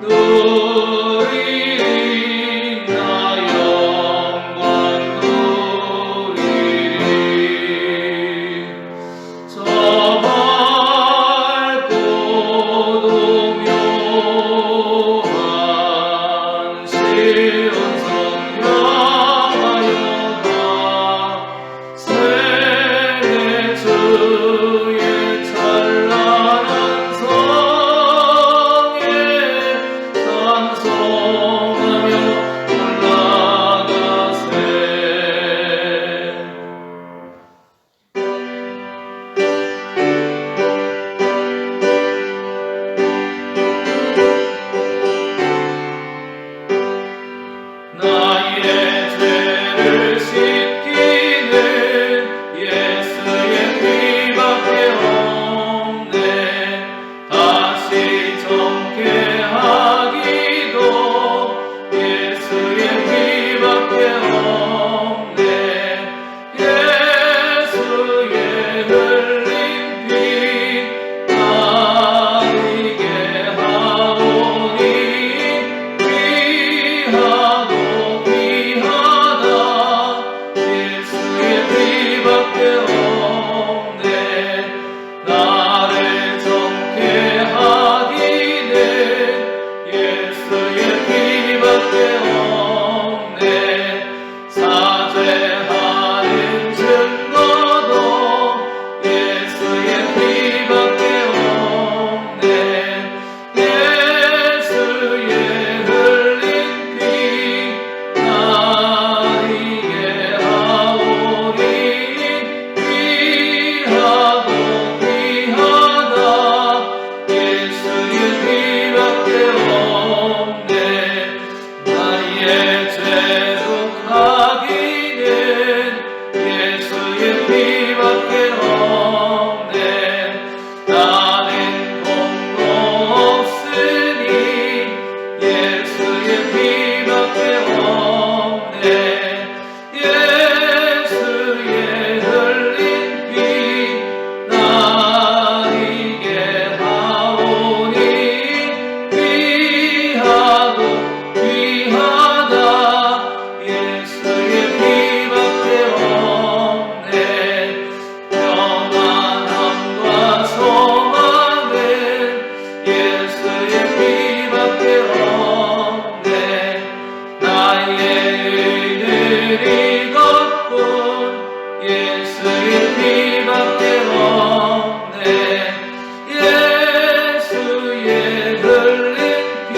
늘 피밖에 없네. 나의 의는 이것뿐 예수의 피밖에 없네. 예수의 흘린 피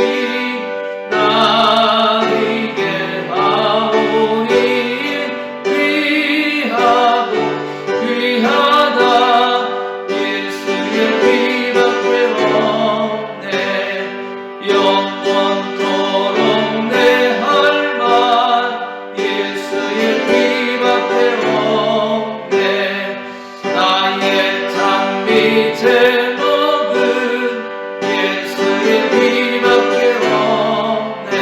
나에게 하오니 귀하고 귀하다. 예수의 피밖에 없네. 영원토록 내 할 말 예수의 피밖에 없네. 나의 장미 제목은 예수의 피밖에 없네.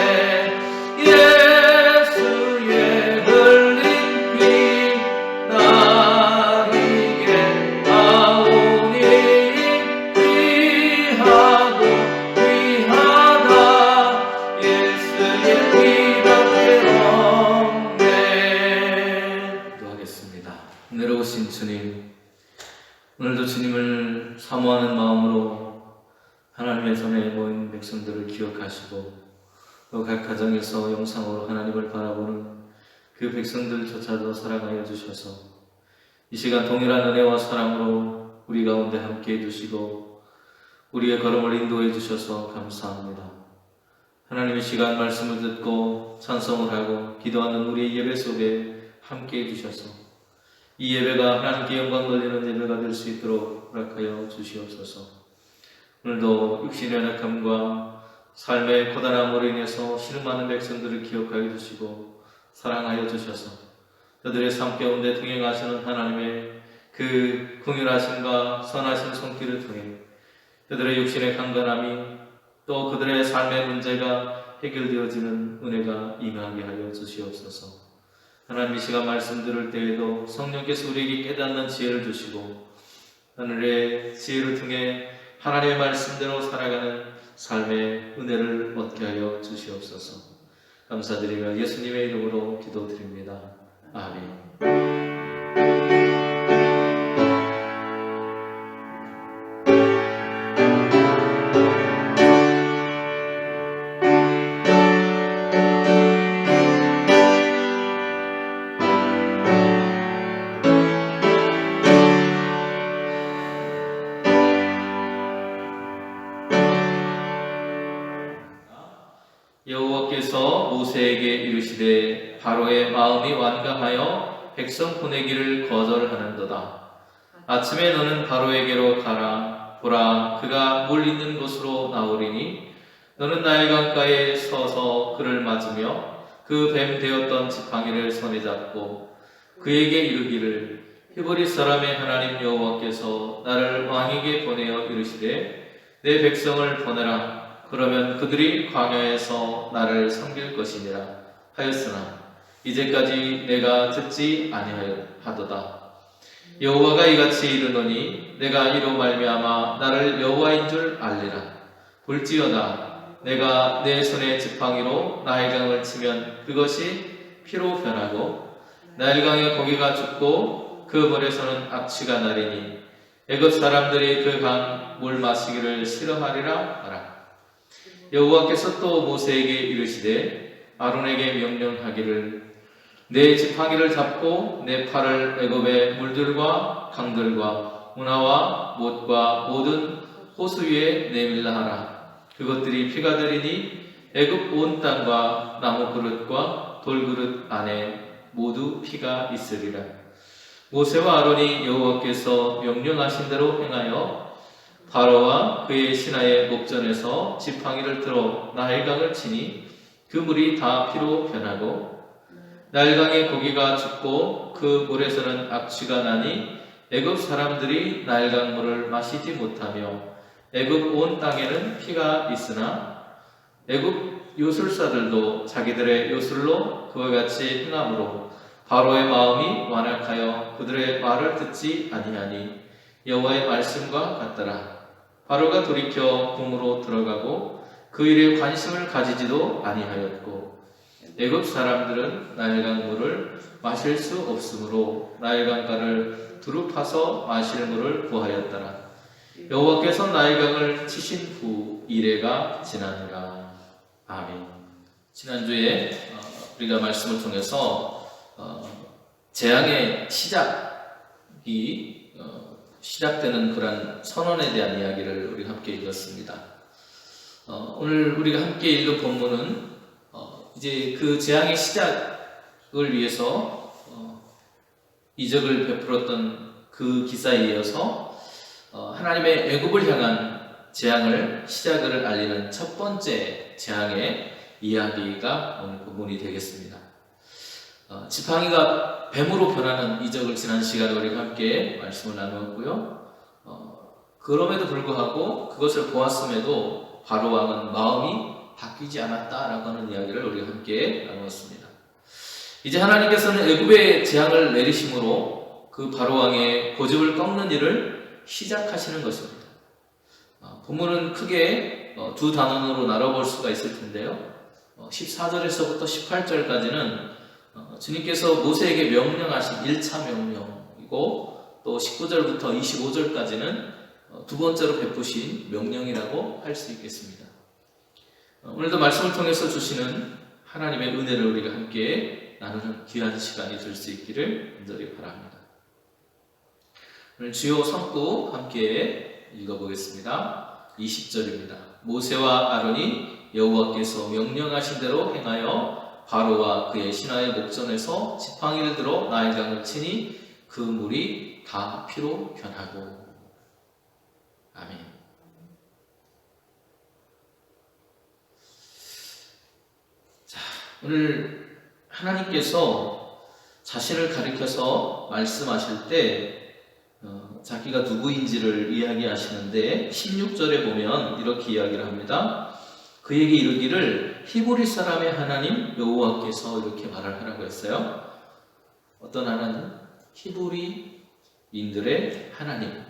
예수의 흘린 피 나에게 하오니 귀하고 귀하다. 예수의 피밖에 없네. 기도하겠습니다. 내려오신 주님, 오늘도 주님을 사모하는 마음으로 하나님의 손에 모인 백성들을 기억하시고 또 각 가정에서 영상으로 하나님을 바라보는 그 백성들조차도 사랑하여 주셔서 이 시간 동일한 은혜와 사랑으로 우리 가운데 함께 해주시고 우리의 걸음을 인도해 주셔서 감사합니다. 하나님의 시간 말씀을 듣고 찬송을 하고 기도하는 우리의 예배 속에 함께 해주셔서 이 예배가 하나님께 영광 돌리는 예배가 될 수 있도록 허락하여 주시옵소서. 오늘도 육신의 연약함과 삶의 고단함으로 인해서 신음하는 백성들을 기억하여 주시고 사랑하여 주셔서 그들의 삶 가운데 동행하시는 하나님의 그 긍휼하심과 선하신 손길을 통해 그들의 육신의 강건함이 또 그들의 삶의 문제가 해결되어지는 은혜가 임하게 하여 주시옵소서. 하나님 이 시간 말씀 들을 때에도 성령께서 우리에게 깨닫는 지혜를 주시고 하늘의 지혜를 통해 하나님의 말씀대로 살아가는 삶의 은혜를 얻게 하여 주시옵소서. 감사드리며 예수님의 이름으로 기도드립니다. 아멘. 여호와께서 모세에게 이르시되 바로의 마음이 완강하여 백성 보내기를 거절하는도다. 아침에 너는 바로에게로 가라. 보라, 그가 물 있는 곳으로 나오리니 너는 나일 강가에 서서 그를 맞으며 그 뱀 되었던 지팡이를 손에 잡고 그에게 이르기를 히브리 사람의 하나님 여호와께서 나를 왕에게 보내어 이르시되 내 백성을 보내라. 그러면 그들이 광야에서 나를 섬길 것이니라 하였으나 이제까지 내가 듣지 아니하도다. 여호와가 이같이 이르노니 내가 이로 말미암아 나를 여호와인 줄 알리라. 볼지어다 내가 내 손에 지팡이로 나일강을 치면 그것이 피로 변하고 나일강의 고기가 죽고 그 물에서는 악취가 나리니 애굽 사람들이 그 강 물 마시기를 싫어하리라 하라. 여호와께서 또 모세에게 이르시되 아론에게 명령하기를 내 지팡이를 잡고 내 팔을 애굽의 물들과 강들과 운하와 못과 모든 호수 위에 내밀라 하라. 그것들이 피가 되리니 애굽 온 땅과 나무 그릇과 돌그릇 안에 모두 피가 있으리라. 모세와 아론이 여호와께서 명령하신 대로 행하여 바로와 그의 신하의 목전에서 지팡이를 들어 나일강을 치니 그 물이 다 피로 변하고 나일강의 고기가 죽고 그 물에서는 악취가 나니 애굽 사람들이 나일강 물을 마시지 못하며 애굽 온 땅에는 피가 있으나 애굽 요술사들도 자기들의 요술로 그와 같이 행함으로 바로의 마음이 완악하여 그들의 말을 듣지 아니하니 여호와의 말씀과 같더라. 바로가 돌이켜 궁으로 들어가고 그 일에 관심을 가지지도 아니하였고 애굽 사람들은 나일강 물을 마실 수 없으므로 나일강가를 두루 파서 마실 물을 구하였더라. 여호와께서 나일강을 치신 후 이래가 지나니라. 아멘. 지난주에 우리가 말씀을 통해서 재앙의 시작이 시작되는 그런 선언에 대한 이야기를 우리가 함께 읽었습니다. 오늘 우리가 함께 읽은 본문은 이제 그 재앙의 시작을 위해서 이적을 베풀었던 그 기사에 이어서 하나님의 애굽을 향한 재앙을 시작을 알리는 첫 번째 재앙의 이야기가 오늘 본문이 되겠습니다. 지팡이가 뱀으로 변하는 이적을 지난 시간에 우리가 함께 말씀을 나누었고요. 그럼에도 불구하고 그것을 보았음에도 바로 왕은 마음이 바뀌지 않았다라고 하는 이야기를 우리가 함께 나누었습니다. 이제 하나님께서는 애굽의 재앙을 내리심으로 그 바로 왕의 고집을 꺾는 일을 시작하시는 것입니다. 본문은 크게 두 단원으로 나눠볼 수가 있을 텐데요. 14절에서부터 18절까지는 주님께서 모세에게 명령하신 1차 명령이고, 또 19절부터 25절까지는 두 번째로 베푸신 명령이라고 할 수 있겠습니다. 오늘도 말씀을 통해서 주시는 하나님의 은혜를 우리가 함께 나누는 귀한 시간이 될 수 있기를 간절히 바랍니다. 오늘 주요 성구 함께 읽어보겠습니다. 20절입니다. 모세와 아론이 여호와께서 명령하신 대로 행하여 바로와 그의 신하의 목전에서 지팡이를 들어 나일강을 치니 그 물이 다 피로 변하고. 아멘. 자, 오늘 하나님께서 자신을 가리켜서 말씀하실 때 자기가 누구인지를 이야기하시는데 16절에 보면 이렇게 이야기를 합니다. 그에게 이르기를 히브리 사람의 하나님 여호와께서 이렇게 말을 하라고 했어요. 어떤 하나님? 히브리인들의 하나님.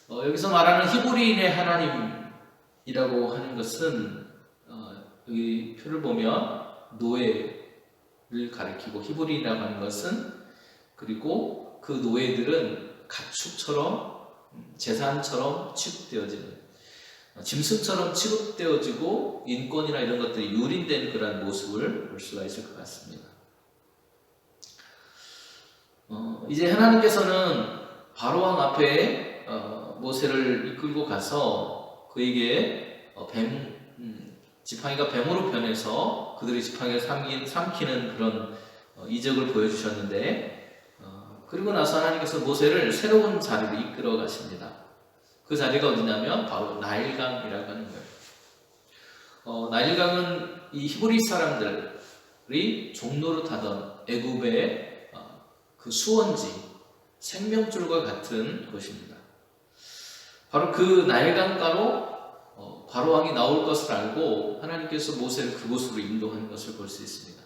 여기서 말하는 히브리인의 하나님이라고 하는 것은 여기 표를 보면 노예를 가리키고, 히브리인이라고 하는 것은, 그리고 그 노예들은 가축처럼 재산처럼 취급되어지는, 짐승처럼 취급되어지고 인권이나 이런 것들이 유린된 그런 모습을 볼 수가 있을 것 같습니다. 이제 하나님께서는 바로왕 앞에 모세를 이끌고 가서 그에게 지팡이가 뱀으로 변해서 그들이 지팡이를 삼키는 그런 이적을 보여주셨는데, 그리고 나서 하나님께서 모세를 새로운 자리로 이끌어 가십니다. 그 자리가 어디냐면 바로 나일강이라고 하는 거예요. 나일강은 이 히브리 사람들이 종노릇하던 애굽의 그 수원지, 생명줄과 같은 곳입니다. 바로 그 나일강가로 바로 왕이 나올 것을 알고 하나님께서 모세를 그곳으로 인도하는 것을 볼 수 있습니다.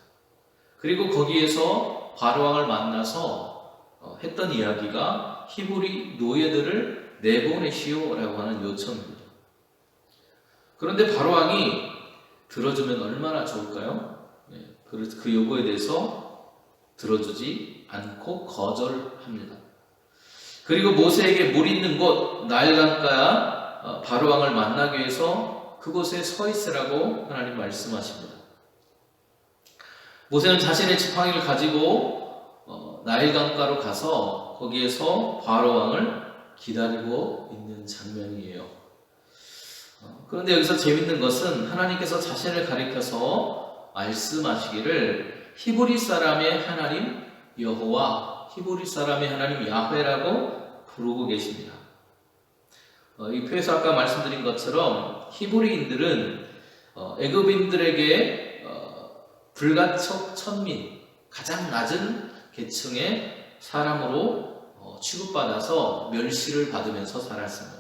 그리고 거기에서 바로 왕을 만나서 했던 이야기가 히브리 노예들을 내보내시오라고 하는 요청입니다. 그런데 바로 왕이 들어주면 얼마나 좋을까요? 그 요구에 대해서 들어주지 않고 거절합니다. 그리고 모세에게 물 있는 곳 나일강가 바로 왕을 만나기 위해서 그곳에 서 있으라고 하나님 말씀하십니다. 모세는 자신의 지팡이를 가지고 나일강가로 가서 거기에서 바로 왕을 기다리고 있는 장면이에요. 그런데 여기서 재밌는 것은 하나님께서 자신을 가리켜서 말씀하시기를 히브리 사람의 하나님 여호와, 히브리 사람의 하나님 야훼라고 부르고 계십니다. 이 표에서 아까 말씀드린 것처럼 히브리인들은 애굽인들에게 불가촉 천민, 가장 낮은 계층의 사람으로 취급받아서 멸시를 받으면서 살았습니다.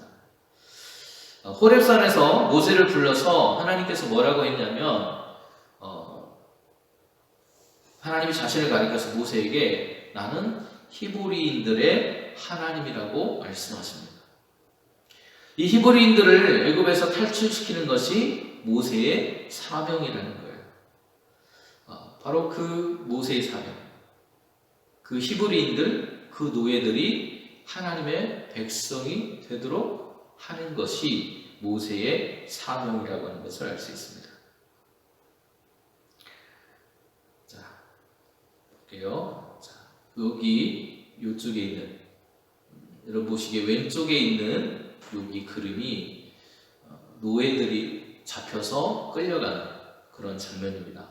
호렙산에서 모세를 불러서 하나님께서 뭐라고 했냐면 하나님이 자신을 가리켜서 모세에게 나는 히브리인들의 하나님이라고 말씀하십니다. 이 히브리인들을 애굽에서 탈출시키는 것이 모세의 사명이라는 거예요. 바로 그 모세의 사명, 그 히브리인들, 그 노예들이 하나님의 백성이 되도록 하는 것이 모세의 사명이라고 하는 것을 알 수 있습니다. 자, 볼게요. 자, 여기 이쪽에 있는, 여러분 보시기에 왼쪽에 있는 여기 그림이 노예들이 잡혀서 끌려가는 그런 장면입니다.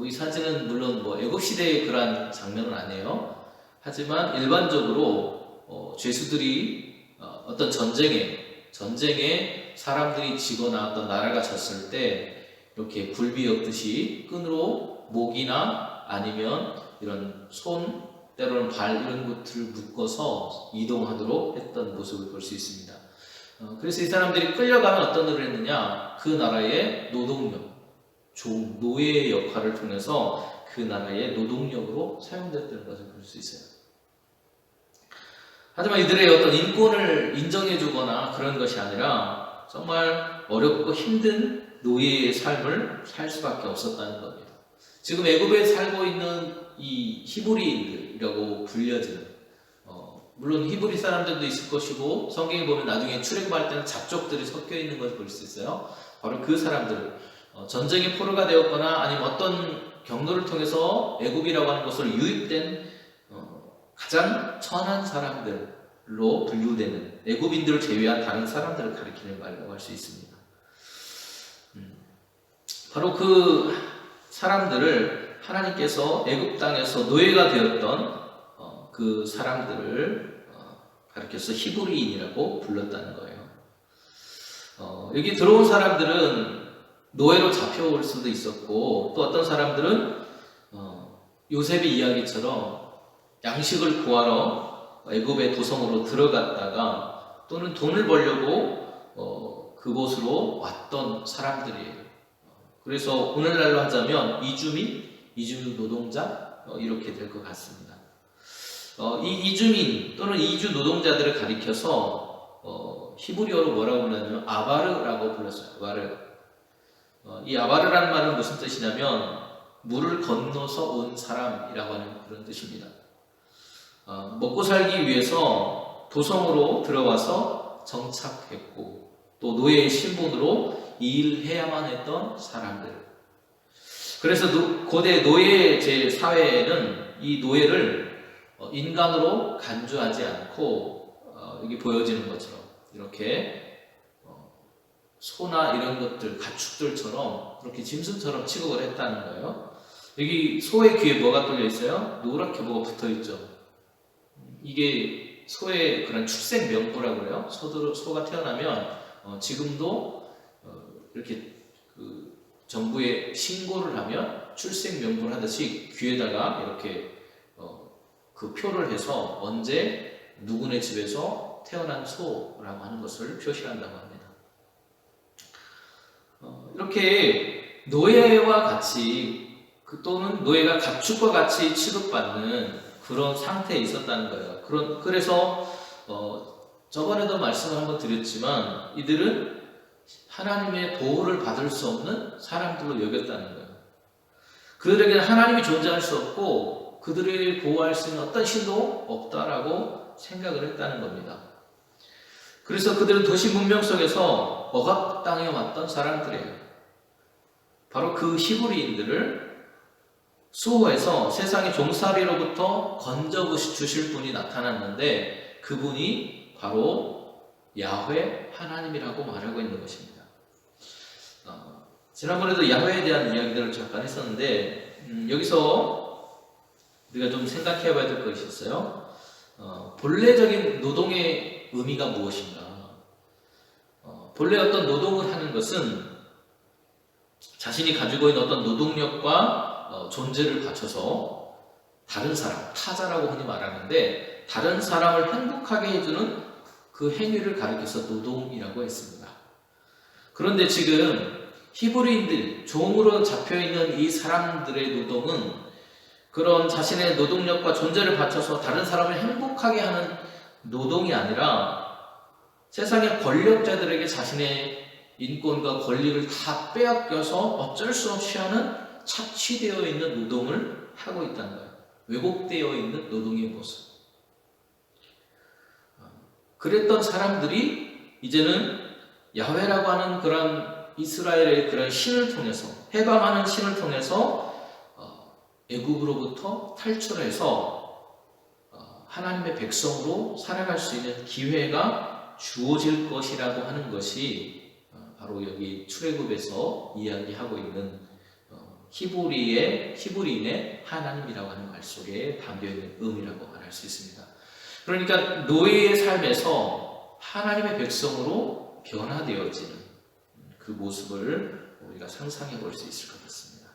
이 사진은 물론 애국 시대의 그러한 장면은 아니에요. 하지만 일반적으로 죄수들이 어떤 전쟁에 사람들이 지거나 어떤 나라가 졌을 때 이렇게 굴비였듯이 끈으로 목이나 아니면 이런 손, 때로는 발 이런 것들을 묶어서 이동하도록 했던 모습을 볼 수 있습니다. 그래서 이 사람들이 끌려가면 어떤 일을 했느냐, 그 나라의 노동력, 노예의 역할을 통해서 그 나라의 노동력으로 사용됐다는 것을 볼 수 있어요. 하지만 이들의 어떤 인권을 인정해주거나 그런 것이 아니라 정말 어렵고 힘든 노예의 삶을 살 수밖에 없었다는 겁니다. 지금 애굽에 살고 있는 이 히브리인들이라고 불려지는, 물론 히브리 사람들도 있을 것이고 성경에 보면 나중에 출애굽할 때는 잡족들이 섞여 있는 것을 볼 수 있어요. 바로 그 사람들, 전쟁의 포로가 되었거나 아니면 어떤 경로를 통해서 애굽이라고 하는 곳을 유입된 가장 천한 사람들로 분류되는 애굽인들을 제외한 다른 사람들을 가리키는 말이라고 할 수 있습니다. 바로 그 사람들을 하나님께서 애굽 땅에서 노예가 되었던 그 사람들을 가리켜서 히브리인이라고 불렀다는 거예요. 여기 들어온 사람들은 노예로 잡혀올 수도 있었고, 또 어떤 사람들은 요셉의 이야기처럼 양식을 구하러 애굽의 도성으로 들어갔다가 또는 돈을 벌려고 그곳으로 왔던 사람들이에요. 그래서 오늘날로 하자면 이주민, 이주 노동자 이렇게 될 것 같습니다. 이 이주민 또는 이주 노동자들을 가리켜서 히브리어로 뭐라고 불렀냐면 아바르라고 불렀어요. 아바르. 이 아바르라는 말은 무슨 뜻이냐면 물을 건너서 온 사람이라고 하는 그런 뜻입니다. 먹고 살기 위해서 도성으로 들어와서 정착했고 또 노예의 신분으로 일해야만 했던 사람들. 그래서 고대 노예 제 사회에는 이 노예를 인간으로 간주하지 않고 여기 보여지는 것처럼 이렇게 소나 이런 것들, 가축들처럼 그렇게 짐승처럼 취급을 했다는 거예요. 여기 소의 귀에 뭐가 뚫려 있어요? 노랗게 뭐가 붙어 있죠. 이게 소의 그런 출생 명부라고 그래요. 소가 태어나면 지금도 이렇게 그 정부에 신고를 하면 출생 명부를 하듯이 귀에다가 이렇게 그 표를 해서 언제 누구네 집에서 태어난 소라고 하는 것을 표시한다고 합니다. 이렇게 노예와 같이 또는 노예가 가축과 같이 취급받는 그런 상태에 있었다는 거예요. 그래서 저번에도 말씀을 한번 드렸지만 이들은 하나님의 보호를 받을 수 없는 사람들로 여겼다는 거예요. 그들에게는 하나님이 존재할 수 없고 그들을 보호할 수 있는 어떤 신도 없다라고 생각을 했다는 겁니다. 그래서 그들은 도시 문명 속에서 억압당해 왔던 사람들이에요. 바로 그 히브리인들을 수호해서 세상의 종살이로부터 건져주실 분이 나타났는데 그분이 바로 야훼 하나님이라고 말하고 있는 것입니다. 지난번에도 야훼에 대한 이야기들을 잠깐 했었는데 여기서 우리가 좀 생각해 봐야 될 것이 있어요. 본래적인 노동의 의미가 무엇인가? 본래 어떤 노동을 하는 것은 자신이 가지고 있는 어떤 노동력과 존재를 바쳐서 다른 사람, 타자라고 흔히 말하는데 다른 사람을 행복하게 해주는 그 행위를 가리켜서 노동이라고 했습니다. 그런데 지금 히브리인들, 종으로 잡혀있는 이 사람들의 노동은 그런 자신의 노동력과 존재를 바쳐서 다른 사람을 행복하게 하는 노동이 아니라 세상의 권력자들에게 자신의 인권과 권리를 다 빼앗겨서 어쩔 수 없이 하는 착취되어 있는 노동을 하고 있다는 거예요. 왜곡되어 있는 노동의 모습. 그랬던 사람들이 이제는 야훼라고 하는 그런 이스라엘의 그런 신을 통해서, 해방하는 신을 통해서 애굽으로부터 탈출해서 하나님의 백성으로 살아갈 수 있는 기회가 주어질 것이라고 하는 것이 바로 여기 출애굽에서 이야기하고 있는 히브리인의 하나님이라고 하는 말 속에 담겨있는 의미라고 말할 수 있습니다. 그러니까 노예의 삶에서 하나님의 백성으로 변화되어지는 그 모습을 우리가 상상해 볼 수 있을 것 같습니다.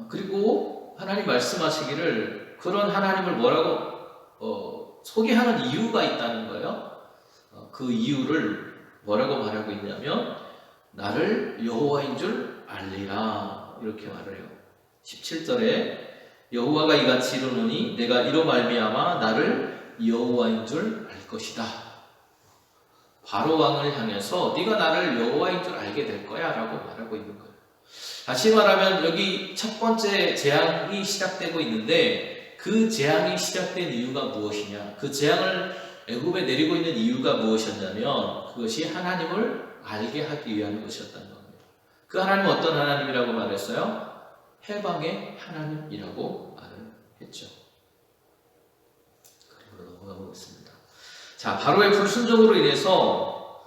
그리고 하나님 말씀하시기를 그런 하나님을 뭐라고 소개하는 이유가 있다는 거예요. 그 이유를 뭐라고 말하고 있냐면 나를 여호와인 줄 알리라 이렇게 말을 해요. 17절에 여호와가 이같이 이르노니 내가 이로 말미암아 나를 여호와인 줄 알 것이다. 바로 왕을 향해서 네가 나를 여호와인 줄 알게 될 거야 라고 말하고 있는 거예요. 다시 말하면 여기 첫 번째 재앙이 시작되고 있는데 그 재앙이 시작된 이유가 무엇이냐, 그 재앙을 애굽에 내리고 있는 이유가 무엇이었냐면 그것이 하나님을 알게 하기 위한 것이었다는 겁니다. 그 하나님은 어떤 하나님이라고 말했어요? 해방의 하나님이라고 말을 했죠. 그림으로 넘어가 보겠습니다. 자, 바로의 불순종으로 인해서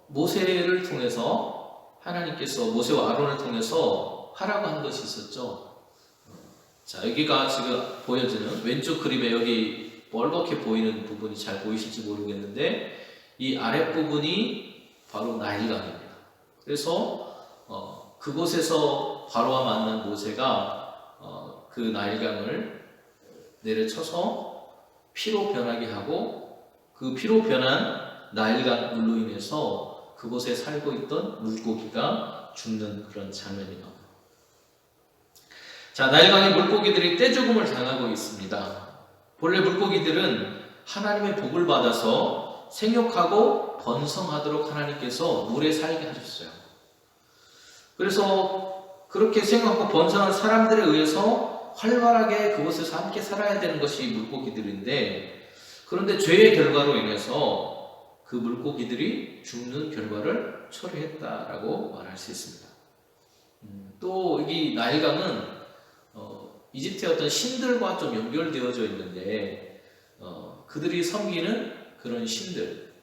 모세를 통해서 하나님께서 모세와 아론을 통해서 하라고 한 것이 있었죠. 자, 여기가 지금 보여지는 왼쪽 그림에 여기 멀겋게 보이는 부분이 잘 보이실지 모르겠는데 이 아랫부분이 바로 나일강입니다. 그래서 그곳에서 바로와 만난 모세가 그 나일강을 내려쳐서 피로 변하게 하고 그 피로 변한 나일강 물로 인해서 그곳에 살고 있던 물고기가 죽는 그런 장면이 나옵니다. 자, 나일강의 물고기들이 떼죽음을 당하고 있습니다. 본래 물고기들은 하나님의 복을 받아서 생육하고 번성하도록 하나님께서 물에 살게 하셨어요. 그래서 그렇게 생육하고 번성한 사람들에 의해서 활발하게 그곳에서 함께 살아야 되는 것이 물고기들인데, 그런데 죄의 결과로 인해서 그 물고기들이 죽는 결과를 초래했다라고 말할 수 있습니다. 또 이 나일강은 이집트의 어떤 신들과 좀 연결되어져 있는데 그들이 섬기는 그런 신들,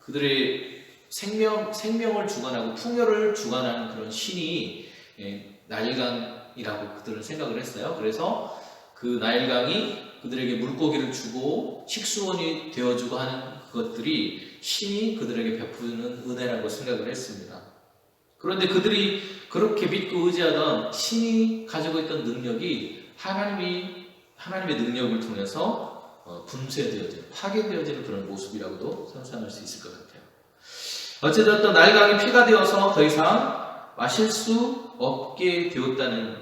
그들의 생명을 주관하고 풍요를 주관하는 그런 신이 나일강이라고 그들은 생각을 했어요. 그래서 그 나일강이 그들에게 물고기를 주고 식수원이 되어주고 하는 그것들이 신이 그들에게 베푸는 은혜라고 생각을 했습니다. 그런데 그들이 그렇게 믿고 의지하던 신이 가지고 있던 능력이 하나님의 능력을 통해서 분쇄되어지는, 파괴되어지는 그런 모습이라고도 상상할 수 있을 것 같아요. 어쨌든 나일강이 피가 되어서 더 이상 마실 수 없게 되었다는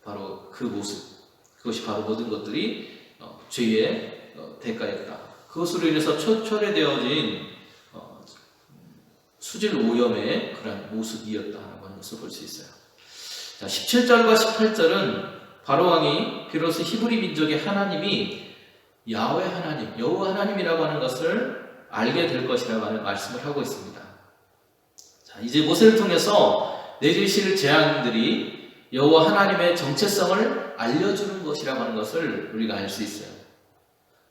바로 그 모습, 그것이 바로 모든 것들이 죄의 대가였다. 그것으로 인해서 초래되어진 수질 오염의 그런 모습이었다라고 하는 것을 볼 수 있어요. 자, 17절과 18절은 바로왕이 비로소 히브리 민족의 하나님이 야훼 하나님, 여호와 하나님이라고 하는 것을 알게 될 것이라고 하는 말씀을 하고 있습니다. 자, 이제 모세를 통해서 내리실 재앙들이 여호와 하나님의 정체성을 알려주는 것이라고 하는 것을 우리가 알 수 있어요.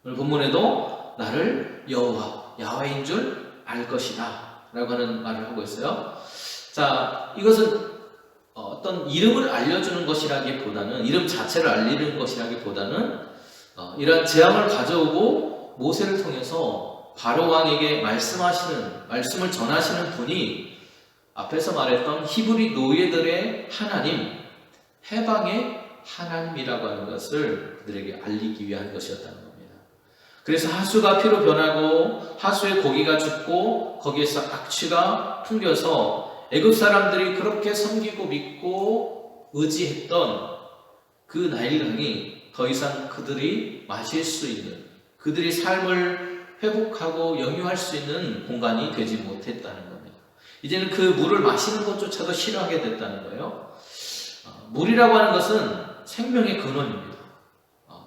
오늘 본문에도 나를 여호와, 야훼인 줄 알 것이다 라고 하는 말을 하고 있어요. 자, 이것은 어떤 이름을 알려주는 것이라기보다는, 이름 자체를 알리는 것이라기보다는 이러한 재앙을 가져오고 모세를 통해서 바로왕에게 말씀을 전하시는 분이 앞에서 말했던 히브리 노예들의 하나님, 해방의 하나님이라고 하는 것을 그들에게 알리기 위한 것이었다는 겁니다. 그래서 하수가 피로 변하고 하수의 고기가 죽고 거기에서 악취가 풍겨서 애굽 사람들이 그렇게 섬기고 믿고 의지했던 그 나일강이 더 이상 그들이 마실 수 있는, 그들이 삶을 회복하고 영유할 수 있는 공간이 되지 못했다는 겁니다. 이제는 그 물을 마시는 것조차도 싫어하게 됐다는 거예요. 물이라고 하는 것은 생명의 근원입니다.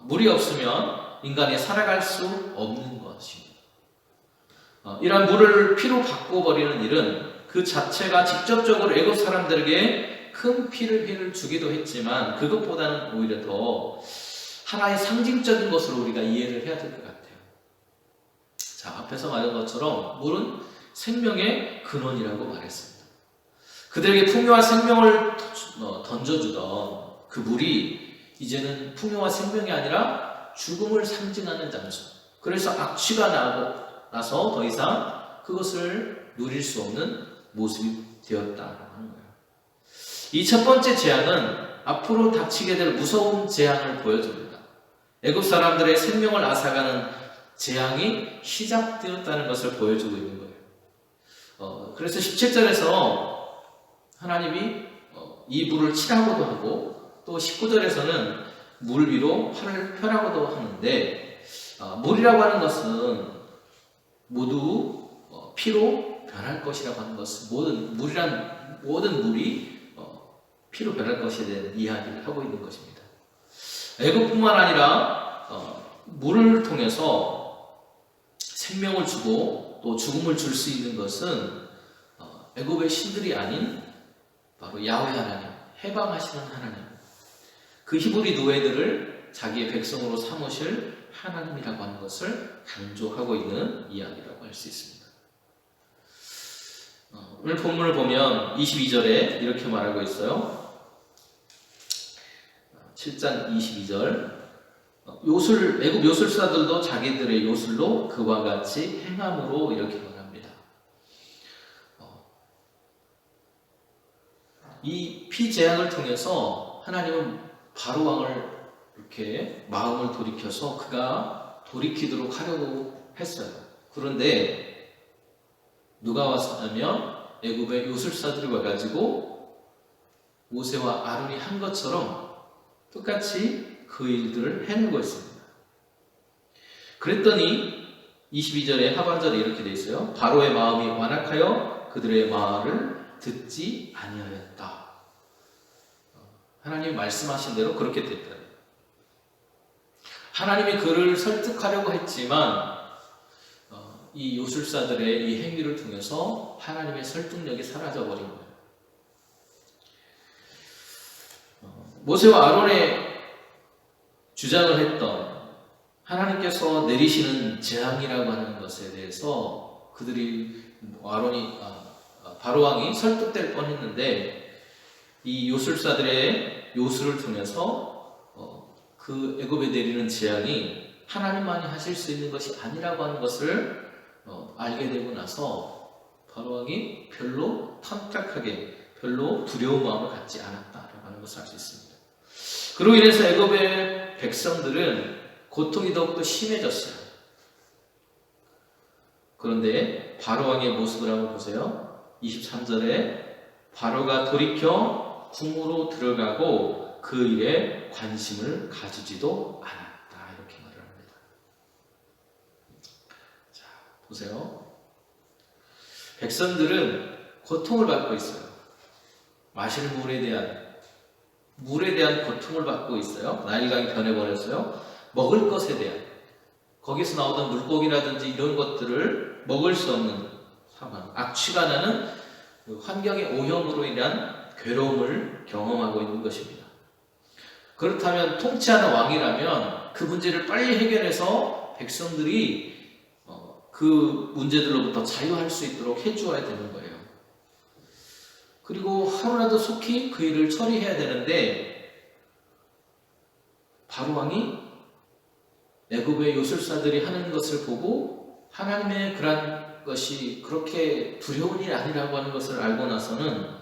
물이 없으면 인간이 살아갈 수 없는 것입니다. 이러한 물을 피로 바꿔버리는 일은 그 자체가 직접적으로 애굽 사람들에게 큰 피해를 주기도 했지만 그것보다는 오히려 더 하나의 상징적인 것으로 우리가 이해를 해야 될 것 같아요. 자, 앞에서 말한 것처럼 물은 생명의 근원이라고 말했습니다. 그들에게 풍요와 생명을 던져주던 그 물이 이제는 풍요와 생명이 아니라 죽음을 상징하는 장소. 그래서 악취가 나서 더 이상 그것을 누릴 수 없는 모습이 되었다라고 하는 거예요. 이 첫 번째 재앙은 앞으로 닥치게 될 무서운 재앙을 보여줍니다. 애굽 사람들의 생명을 앗아가는 재앙이 시작되었다는 것을 보여주고 있는 거예요. 그래서 17절에서 하나님이 이 물을 치라고도 하고 또 19절에서는 물 위로 팔을 펴라고도 하는데 물이라고 하는 것은 모두 피로 변할 것이라고 하는 것은 모든 물이 피로 변할 것에 대한 이야기를 하고 있는 것입니다. 애굽뿐만 아니라 물을 통해서 생명을 주고 또 죽음을 줄 수 있는 것은 애굽의 신들이 아닌 바로 야훼 하나님, 해방하시는 하나님, 그 히브리 노예들을 자기의 백성으로 삼으실 하나님이라고 하는 것을 강조하고 있는 이야기라고 할 수 있습니다. 오늘 본문을 보면 22절에 이렇게 말하고 있어요. 7장 22절 애굽 요술사들도 자기들의 요술로 그와 같이 행함으로 이렇게 말합니다. 이 피재앙을 통해서 하나님은 바로 왕을 이렇게 마음을 돌이켜서 그가 돌이키도록 하려고 했어요. 그런데 누가 왔냐면 애굽의 요술사들이 와가지고 모세와 아론이 한 것처럼 똑같이 그 일들을 해내고 있습니다. 그랬더니 22절의 하반절에 이렇게 되어 있어요. 바로의 마음이 완악하여 그들의 말을 듣지 아니하였다. 하나님이 말씀하신 대로 그렇게 됐다. 하나님이 그를 설득하려고 했지만 이 요술사들의 이 행위를 통해서 하나님의 설득력이 사라져버린 거예요. 모세와 아론의 주장을 했던 하나님께서 내리시는 재앙이라고 하는 것에 대해서 바로 왕이 설득될 뻔했는데 이 요술사들의 요술을 통해서 그 애굽에 내리는 재앙이 하나님만이 하실 수 있는 것이 아니라고 하는 것을 알게 되고 나서 바로 왕이 별로 탐탁하게 별로 두려운 마음을 갖지 않았다라고 하는 것을 알 수 있습니다. 그로 인해서 애굽의 백성들은 고통이 더욱더 심해졌어요. 그런데 바로 왕의 모습을 한번 보세요. 23절에 바로가 돌이켜 궁으로 들어가고 그 일에 관심을 가지지도 않았다. 이렇게 말을 합니다. 자, 보세요. 백성들은 고통을 받고 있어요. 마실 물에 대한 고통을 받고 있어요. 나일강이 변해버렸어요. 먹을 것에 대한, 거기서 나오던 물고기라든지 이런 것들을 먹을 수 없는 상황, 악취가 나는 환경의 오염으로 인한 괴로움을 경험하고 있는 것입니다. 그렇다면 통치하는 왕이라면 그 문제를 빨리 해결해서 백성들이 그 문제들로부터 자유할 수 있도록 해주어야 되는 거예요. 그리고 하루라도 속히 그 일을 처리해야 되는데 바로 왕이 애굽의 요술사들이 하는 것을 보고 하나님의 그런 것이 그렇게 두려운 일이 아니라고 하는 것을 알고 나서는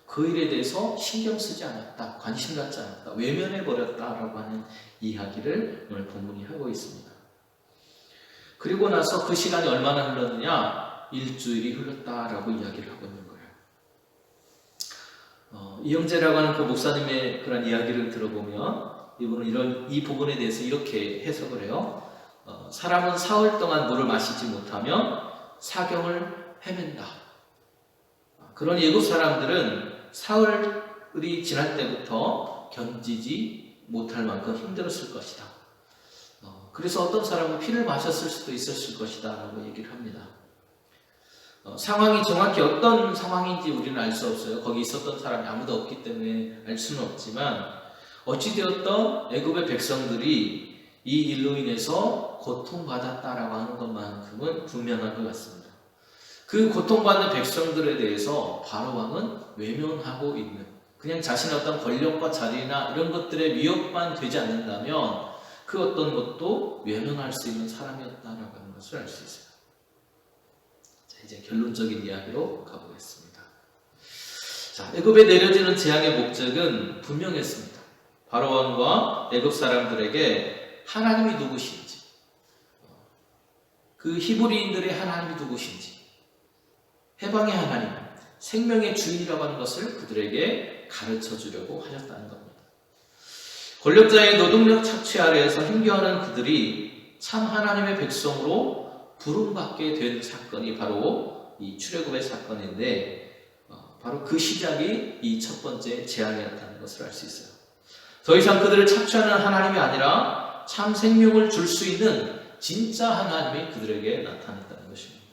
그 일에 대해서 신경 쓰지 않았다, 관심 갖지 않았다, 외면해버렸다라고 하는 이야기를 오늘 본문이 하고 있습니다. 그리고 나서 그 시간이 얼마나 흘렀느냐? 일주일이 흘렀다라고 이야기를 하고 있는 거예요. 이영재라고 하는 그 목사님의 그런 이야기를 들어보면 이분은 이 부분에 대해서 이렇게 해석을 해요. 사람은 사흘 동안 물을 마시지 못하면 사경을 헤맨다. 그러니 애굽 사람들은 사흘이 지날 때부터 견디지 못할 만큼 힘들었을 것이다. 그래서 어떤 사람은 피를 마셨을 수도 있었을 것이다 라고 얘기를 합니다. 상황이 정확히 어떤 상황인지 우리는 알 수 없어요. 거기 있었던 사람이 아무도 없기 때문에 알 수는 없지만 어찌되었던 애굽의 백성들이 이 일로 인해서 고통받았다라고 하는 것만큼은 분명한 것 같습니다. 그 고통받는 백성들에 대해서 바로 왕은 외면하고 있는, 그냥 자신의 어떤 권력과 자리나 이런 것들의 위협만 되지 않는다면 그 어떤 것도 외면할 수 있는 사람이었다라고 하는 것을 알 수 있어요. 자, 이제 결론적인 이야기로 가보겠습니다. 자, 애굽에 내려지는 재앙의 목적은 분명했습니다. 바로 왕과 애굽 사람들에게 하나님이 누구신지, 그 히브리인들의 하나님이 누구신지, 해방의 하나님, 생명의 주인이라고 하는 것을 그들에게 가르쳐 주려고 하셨다는 겁니다. 권력자의 노동력 착취 아래에서 힘겨워하는 그들이 참 하나님의 백성으로 부름받게 된 사건이 바로 이 출애굽의 사건인데, 바로 그 시작이 이 첫 번째 재앙이었다는 것을 알 수 있어요. 더 이상 그들을 착취하는 하나님이 아니라 참 생명을 줄 수 있는 진짜 하나님이 그들에게 나타났다는 것입니다.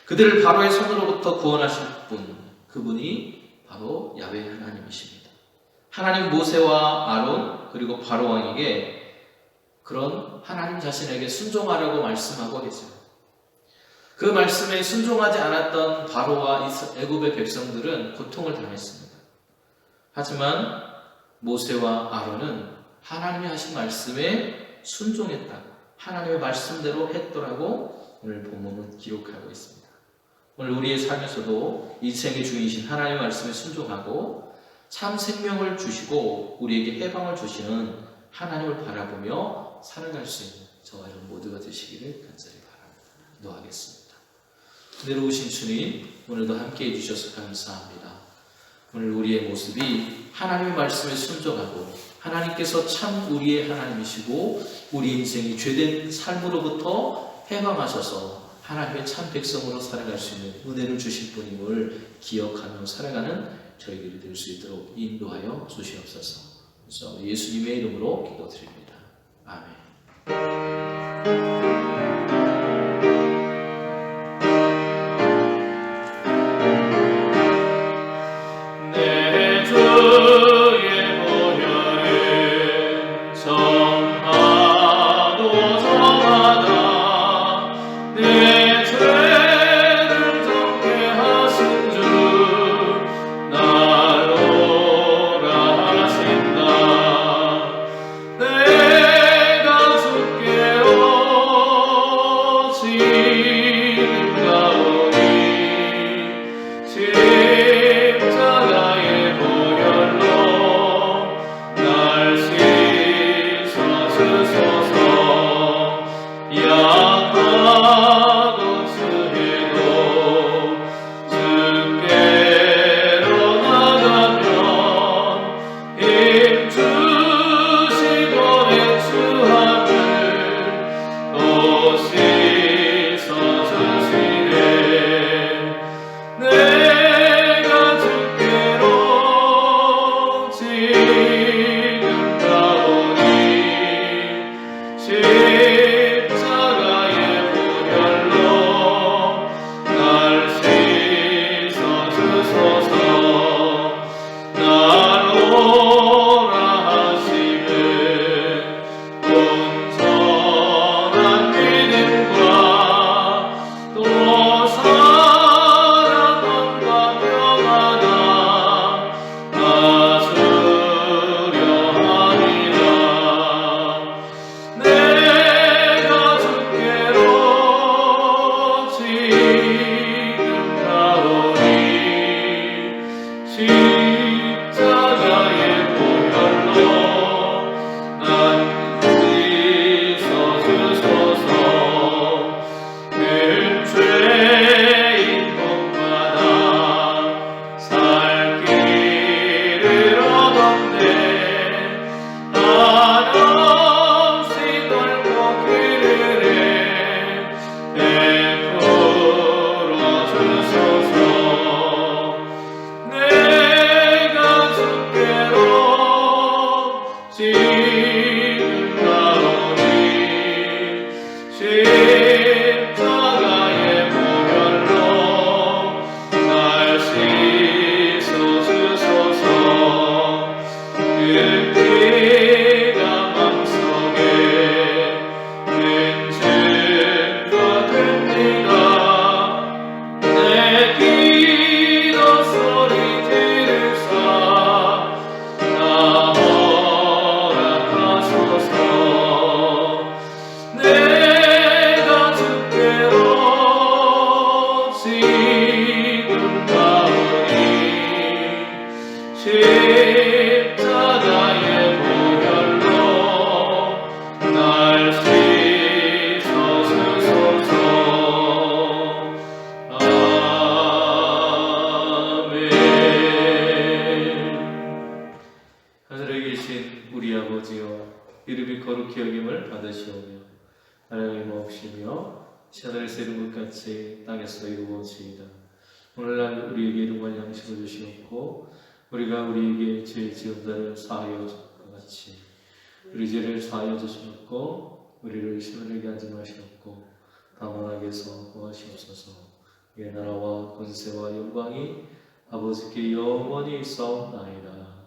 그들을 바로의 손으로부터 구원하실 분, 그분이 바로 야훼 하나님이십니다. 하나님 모세와 아론 그리고 바로 왕에게 그런 하나님 자신에게 순종하라고 말씀하고 계세요. 그 말씀에 순종하지 않았던 바로와 애굽의 백성들은 고통을 당했습니다. 하지만 모세와 아론은 하나님이 하신 말씀에 순종했다고, 하나님의 말씀대로 했더라고 오늘 본문은 기록하고 있습니다. 오늘 우리의 삶에서도 인생의 주인이신 하나님의 말씀에 순종하고 참 생명을 주시고 우리에게 해방을 주시는 하나님을 바라보며 살아갈 수 있는 저와 여러분 모두가 되시기를 간절히 바랍니다. 기도하겠습니다. 은혜로우신 주님, 오늘도 함께 해주셔서 감사합니다. 오늘 우리의 모습이 하나님의 말씀에 순종하고 하나님께서 참 우리의 하나님이시고 우리 인생이 죄된 삶으로부터 해방하셔서 하나님의 참 백성으로 살아갈 수 있는 은혜를 주실 분임을 기억하며 살아가는 저희들이 될 수 있도록 인도하여 주시옵소서. 그래서 예수님의 이름으로 기도드립니다. 아멘. 내가 주께로 거룩히 여김을 받으시오며 하나님의 마옵시며 하늘에서 이룬 것 같이 땅에서 이루어지이다. 오늘날 우리에게 일용할 양식을 주시옵고 우리가 우리에게 죄 지은 자를 사하여 줄 것 같이 우리 죄를 사하여 주시옵고 우리를 시험하게 하지 마시옵고 다만 악에서 구하시옵소서. 이 나라와 권세와 영광이 아버지께 영원히 있사옵나이다.